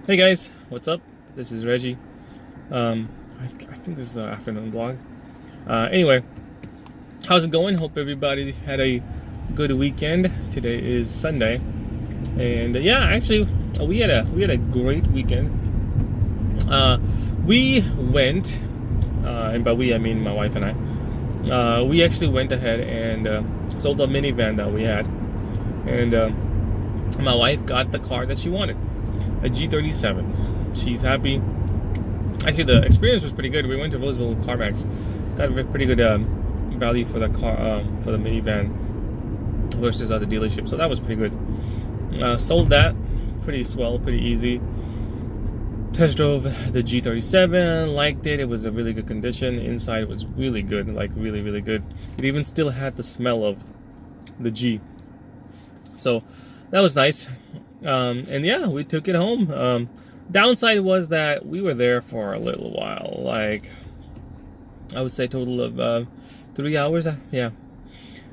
Hey guys, what's up? This is Reggie. I think this is an afternoon vlog. Anyway, how's it going? Hope everybody had a good weekend. Today is Sunday, and yeah, actually, we had a great weekend. We went, and by we I mean my wife and I. We actually went ahead and sold the minivan that we had, and my wife got the car that she wanted. A G37. She's happy. Actually, the experience was pretty good. We went to Roseville CarMax, got a pretty good value for the car, for the minivan versus other dealerships. So that was pretty good. Sold that pretty swell, pretty easy. Test drove the G37, liked it. It was a really good condition. Inside was really good, like really, really good. It even still had the smell of the G. So that was nice. And yeah, we took it home. Downside was that we were there for a little while, like I would say total of 3 hours. Yeah,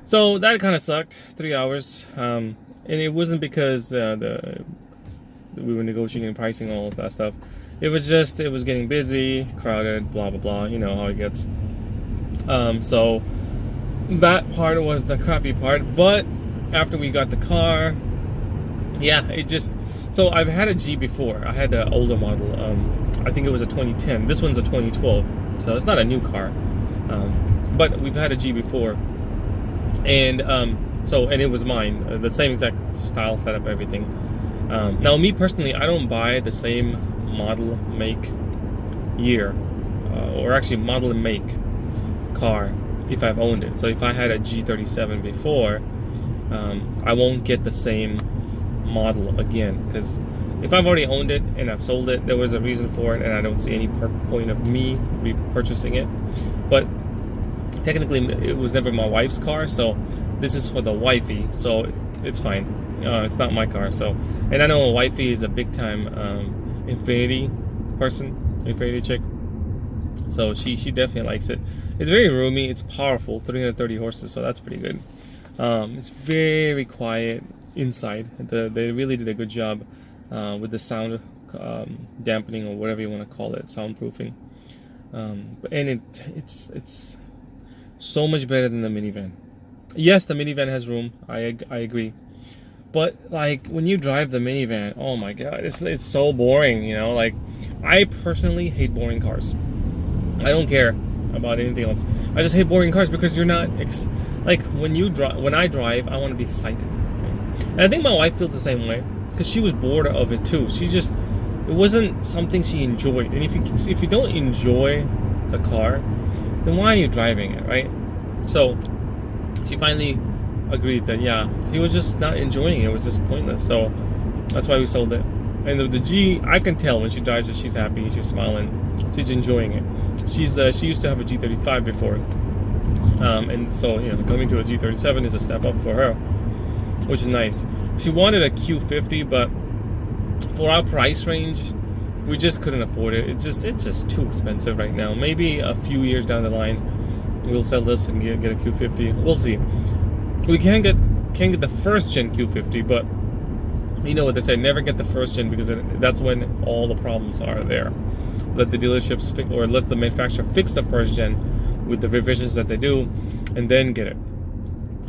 so that kind of sucked. 3 hours, and it wasn't because we were negotiating pricing, all of that stuff. It was just, it was getting busy, crowded, blah blah blah, you know how it gets. So that part was the crappy part. But after we got the car, yeah, it just, so I've had a G before. I had an older model. I think it was a 2010. This one's a 2012, so it's not a new car. But we've had a G before, and and it was mine, the same exact style, setup, everything. Now, me personally, I don't buy the same model, make, year, or actually model and make car if I've owned it. So if I had a G37 before, I won't get the same model again, because if I've already owned it and I've sold it, there was a reason for it, and I don't see any point of me repurchasing it. But technically it was never my wife's car, so this is for the wifey, so it's fine. It's not my car. So, and I know Wfiey is a big time Infinity person, Infinity chick, so she definitely likes it. It's very roomy, it's powerful, 330 horses, so that's pretty good. It's very quiet inside. They really did a good job with the sound dampening, or whatever you want to call it, soundproofing. And it's so much better than the minivan. Yes, the minivan has room. I agree, but like when you drive the minivan, oh my god, it's so boring. You know, like I personally hate boring cars. I don't care about anything else. I just hate boring cars because you're not like when I drive, I want to be excited. And I think my wife feels the same way, because she was bored of it too. It wasn't something she enjoyed. And if you don't enjoy the car, then why are you driving it, right? So she finally agreed that yeah, he was just not enjoying it. It was just pointless. So that's why we sold it. And the G, I can tell when she drives it, she's happy, she's smiling, she's enjoying it. She used to have a G35 before, and so you know, coming to a G37 is a step up for her, which is nice. She wanted a Q50, but for our price range, we just couldn't afford it. It's just too expensive right now. Maybe a few years down the line, we'll sell this and get a Q50. We'll see. We can't get the first gen Q50, but you know what they say: never get the first gen, because that's when all the problems are there. Let the dealerships or let the manufacturer fix the first gen with the revisions that they do, and then get it.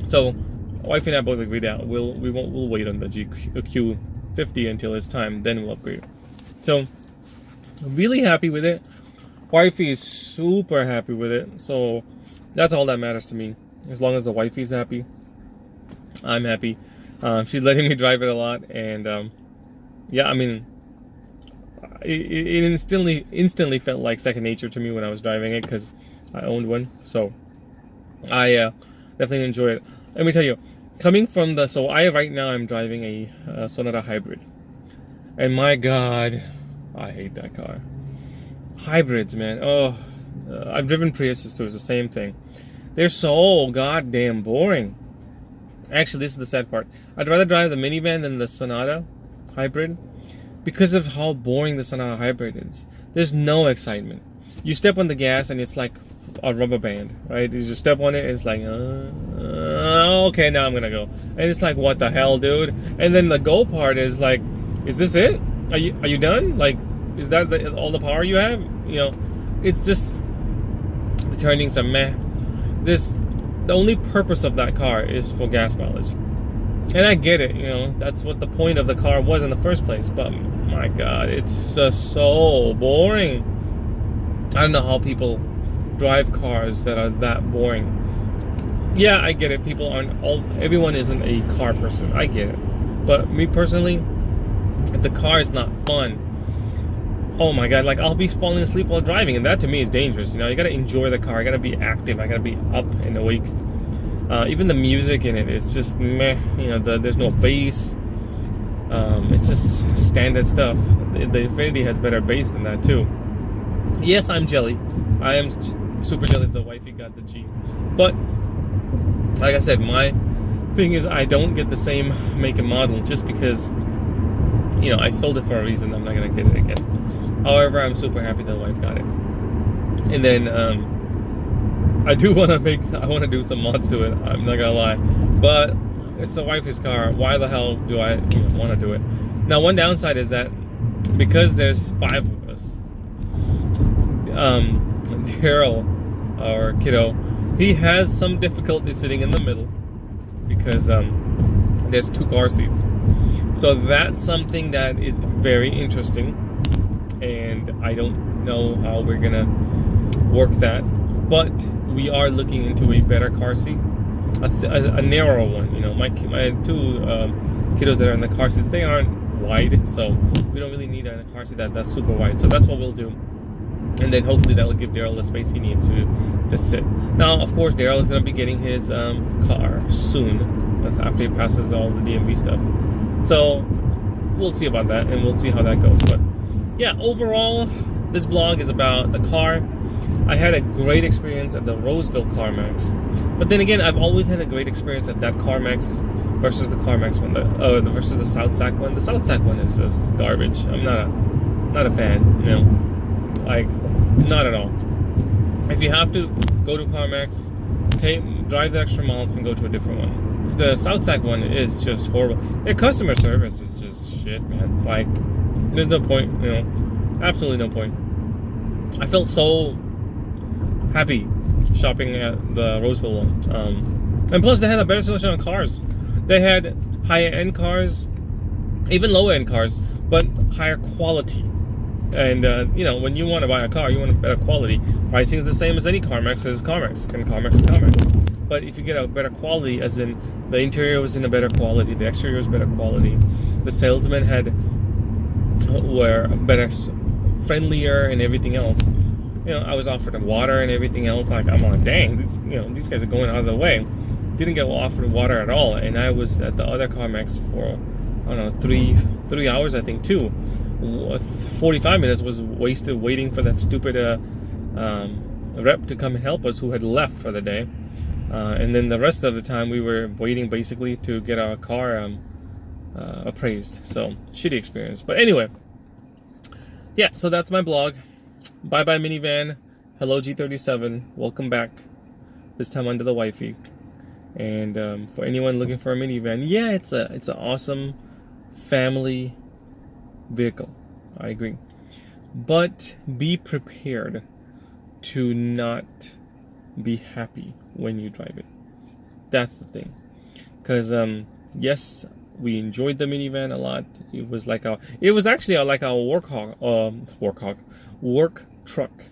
So wife and I both agreed that we'll wait on the Q50 until it's time, then we'll upgrade. So really happy with it. Wifey is super happy with it, so that's all that matters to me. As long as the wifey's happy, I'm happy. She's letting me drive it a lot, and yeah, I mean, it instantly felt like second nature to me when I was driving it, because I owned one. So I definitely enjoy it. Let me tell you, coming from right now I'm driving a Sonata hybrid, and my god, I hate that car. Hybrids, man. Oh, I've driven Priuses too. It's the same thing. They're so goddamn boring. Actually, this is the sad part. I'd rather drive the minivan than the Sonata hybrid, because of how boring the Sonata hybrid is. There's no excitement. You step on the gas and it's like a rubber band, right? You just step on it and it's like, okay, now I'm gonna go. And it's like, what the hell, dude? And then the go part is like, is this it? Are you done? Like, is that all the power you have? You know, it's just the turnings are meh. The only purpose of that car is for gas mileage, and I get it. You know, that's what the point of the car was in the first place. But my God, it's just so boring. I don't know how people drive cars that are that boring. Yeah, I get it. Everyone isn't a car person. I get it. But me personally, if the car is not fun, oh my God, like I'll be falling asleep while driving, and that to me is dangerous. You know, you gotta enjoy the car. I gotta be active. I gotta be up and awake. Even the music in it is just meh. You know, there's no bass. It's just standard stuff. The Infiniti has better bass than that too. Yes, I'm jelly. I am super jelly that the wifey got the G. But like I said, my thing is I don't get the same make and model just because, you know, I sold it for a reason. I'm not gonna get it again. However, I'm super happy that the wife got it. And then I want to do some mods to it. I'm not gonna lie, but it's the wifey's car. Why the hell do I want to do it? Now, one downside is that because there's 5 of us, Daryl, our kiddo, he has some difficulty sitting in the middle because there's 2 car seats. So that's something that is very interesting, and I don't know how we're gonna work that, but we are looking into a better car seat, a narrow one. You know, my 2 kiddos that are in the car seats, they aren't wide, so we don't really need a car seat that's super wide. So that's what we'll do, and then hopefully that will give Daryl the space he needs to sit. Now, of course, Daryl is going to be getting his car soon. That's after he passes all the DMV stuff. So we'll see about that, and we'll see how that goes. But yeah, overall, this vlog is about the car. I had a great experience at the Roseville CarMax, but then again, I've always had a great experience at that CarMax versus the CarMax one, versus the South Sac one. The South Sac one is just garbage. I'm not a fan, you know, like not at all. If you have to go to CarMax, drive the extra miles and go to a different one. The South Sac one is just horrible. Their customer service is just shit, man. Like, there's no point, you know, absolutely no point. I felt so happy shopping at the Roseville one. And plus they had a better selection of cars. They had higher end cars, even lower end cars, but higher quality. And you know, when you want to buy a car, you want a better quality. Pricing is the same as any CarMax is CarMax, and CarMax is CarMax. But if you get a better quality, as in the interior was in a better quality, the exterior was better quality, the salesmen were better, friendlier, and everything else. You know, I was offered water and everything else. Like, I'm like, dang, these guys are going out of the way. Didn't get offered water at all, and I was at the other CarMax for, I don't know, 3 hours, I think, too. 45 minutes was wasted waiting for that stupid rep to come and help us, who had left for the day. And then the rest of the time we were waiting basically to get our car appraised. So, shitty experience. But anyway, yeah, so that's my blog. Bye bye minivan. Hello G37. Welcome back. This time under the Wfiey. And for anyone looking for a minivan, yeah, it's an awesome family vehicle. I agree. But be prepared to not be happy when you drive it. That's the thing. Because yes, we enjoyed the minivan a lot. It was actually like our work truck.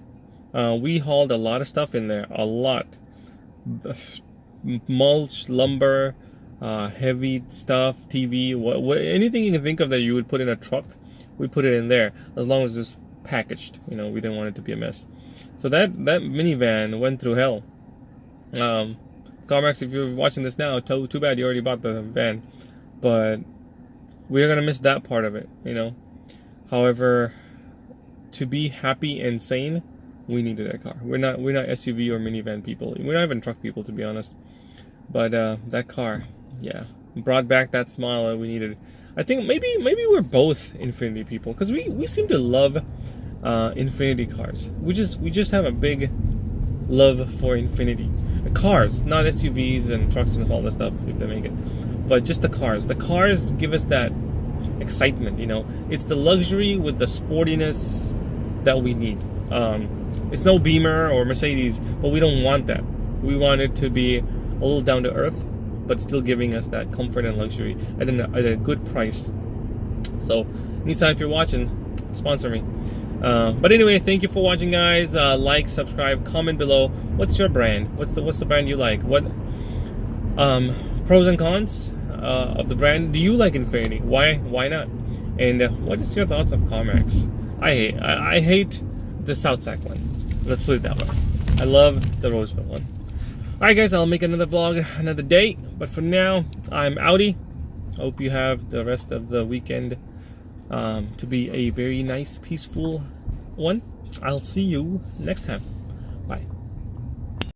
We hauled a lot of stuff in there, a lot. Mulch, lumber, heavy stuff, TV, anything you can think of that you would put in a truck, we put it in there, as long as it's packaged. You know, we didn't want it to be a mess. So that minivan went through hell. CarMax, if you're watching this now, too bad you already bought the van, but we're gonna miss that part of it, you know. However, to be happy and sane, we needed that car. We're not SUV or minivan people. We're not even truck people, to be honest. But that car, yeah, brought back that smile that we needed. I think maybe we're both Infiniti people, because we seem to love Infiniti cars. We just have a big love for Infiniti cars, not SUVs and trucks and all that stuff if they make it, but just the cars. The cars give us that excitement. You know, it's the luxury with the sportiness that we need. It's no Beamer or Mercedes, but we don't want that. We want it to be a little down to earth, but still giving us that comfort and luxury at a good price. So Nissan, if you're watching, sponsor me. But anyway, thank you for watching, guys. Like, subscribe, comment below. What's your brand? What's the brand you like? What pros and cons of the brand do you like Infiniti? Why not? And what is your thoughts of CarMax? I hate the Southside one. Let's put it that way. I love the Roseville one. Alright, guys, I'll make another vlog another day. But for now, I'm outie. Hope you have the rest of the weekend to be a very nice, peaceful one. I'll see you next time. Bye.